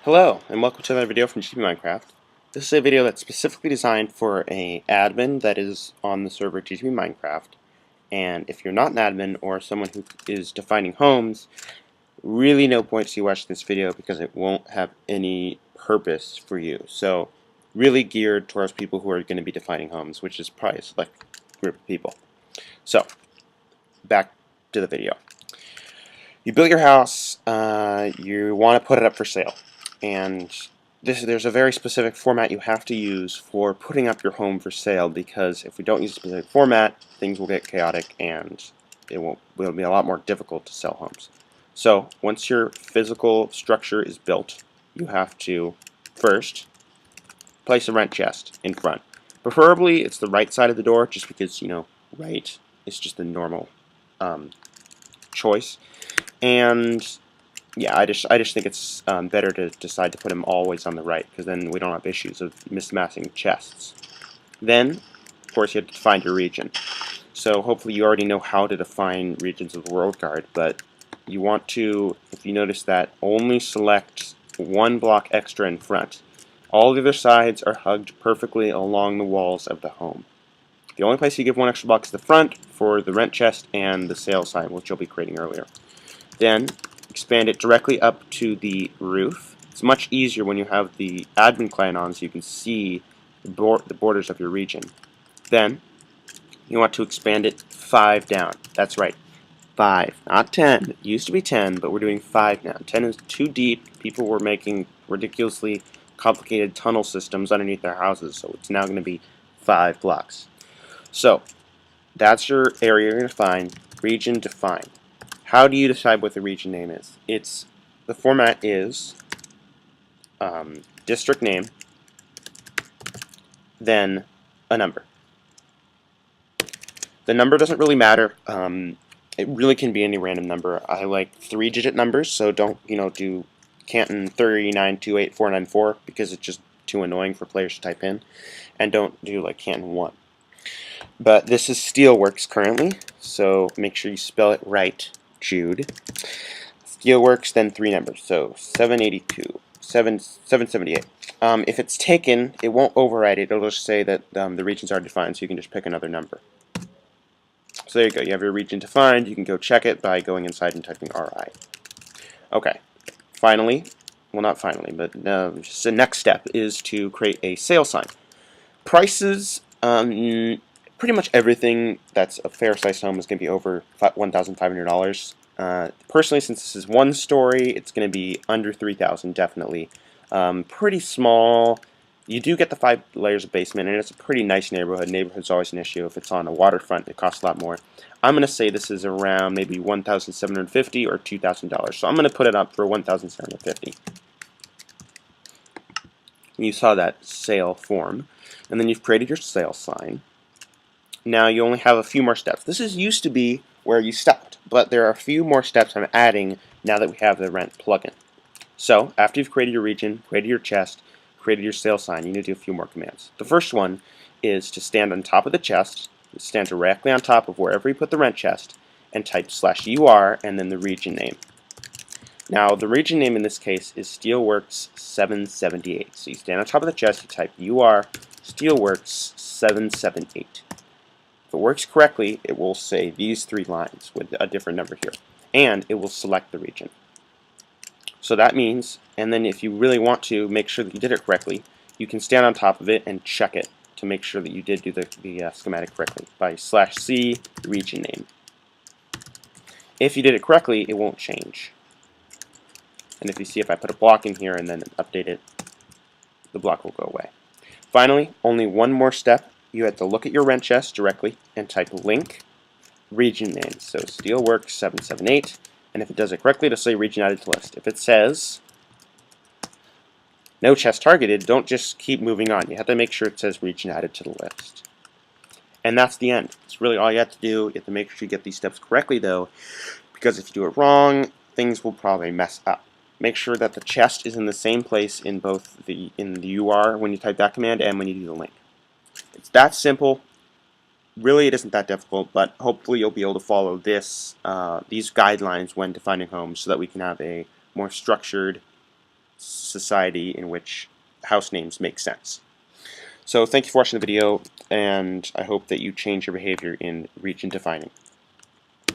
Hello, and welcome to another video from GTB Minecraft. This is a video that's specifically designed for an admin that is on the server GTB Minecraft. And if you're not an admin or someone who is defining homes, really no point to you watching this video because it won't have any purpose for you. So, really geared towards people who are going to be defining homes, which is probably a select group of people. So, back to the video. You built your house, you want to put it up for sale, and there's a very specific format you have to use for putting up your home for sale, because if we don't use a specific format, things will get chaotic and it'll be a lot more difficult to sell homes. So once your physical structure is built, you have to first place a rent chest in front. Preferably it's the right side of the door, just because, right is just the normal choice. And yeah, I just think it's better to decide to put them always on the right, because then we don't have issues of mismatching chests. Then, of course, you have to define your region. So hopefully you already know how to define regions of the world guard, but you want to, if you notice that, only select one block extra in front. All the other sides are hugged perfectly along the walls of the home. The only place you give one extra block is the front for the rent chest and the sale sign, which you'll be creating earlier. Then expand it directly up to the roof. It's much easier when you have the admin client on, so you can see the borders of your region. Then you want to expand it 5 down. That's right, 5, not 10. It used to be 10, but we're doing 5 now. 10 is too deep. People were making ridiculously complicated tunnel systems underneath their houses, so it's now going to be 5 blocks. So that's your area you're going to find. Region defined. How do you decide what the region name is? The format is district name, then a number. The number doesn't really matter. It really can be any random number. I like 3-digit numbers, so don't do Canton 3928494, because it's just too annoying for players to type in, and don't do like Canton 1. But this is Steelworks currently, so make sure you spell it right, Jude. Steelworks, then 3 numbers, so 782, 778. If it's taken, it won't override it. It'll just say that the regions are defined, so you can just pick another number. So there you go. You have your region defined. You can go check it by going inside and typing RI. Okay. Finally, well, not finally, but just the next step is to create a sale sign. Prices, pretty much everything that's a fair-sized home is going to be over $1,500. Personally, since this is one story, it's going to be under $3,000 definitely. Pretty small. You do get the 5 layers of basement, and it's a pretty nice neighborhood. Neighborhood's always an issue. If it's on a waterfront, it costs a lot more. I'm going to say this is around maybe $1,750 or $2,000. So I'm going to put it up for $1,750. You saw that sale form, and then you've created your sale sign. Now you only have a few more steps. This used to be where you stopped, but there are a few more steps I'm adding now that we have the rent plugin. So after you've created your region, created your chest, created your sale sign, you need to do a few more commands. The first one is to stand on top of the chest, stand directly on top of wherever you put the rent chest, and type /UR and then the region name. Now the region name in this case is Steelworks 778. So you stand on top of the chest, you type UR Steelworks 778. If it works correctly, it will say these 3 lines with a different number here, and it will select the region. So that means, and then if you really want to make sure that you did it correctly, you can stand on top of it and check it to make sure that you did do the schematic correctly by /C region name. If you did it correctly, it won't change. And if you see, if I put a block in here and then update it, the block will go away. Finally, only one more step. You have to look at your rent chest directly and type link region name. So Steelworks 778. And if it does it correctly, it'll say region added to list. If it says no chest targeted, don't just keep moving on. You have to make sure it says region added to the list. And that's the end. It's really all you have to do. You have to make sure you get these steps correctly, though, because if you do it wrong, things will probably mess up. Make sure that the chest is in the same place in both the UR when you type that command and when you do the link. It's that simple. Really, it isn't that difficult, but hopefully you'll be able to follow these guidelines when defining homes so that we can have a more structured society in which house names make sense. So thank you for watching the video, and I hope that you change your behavior in region defining.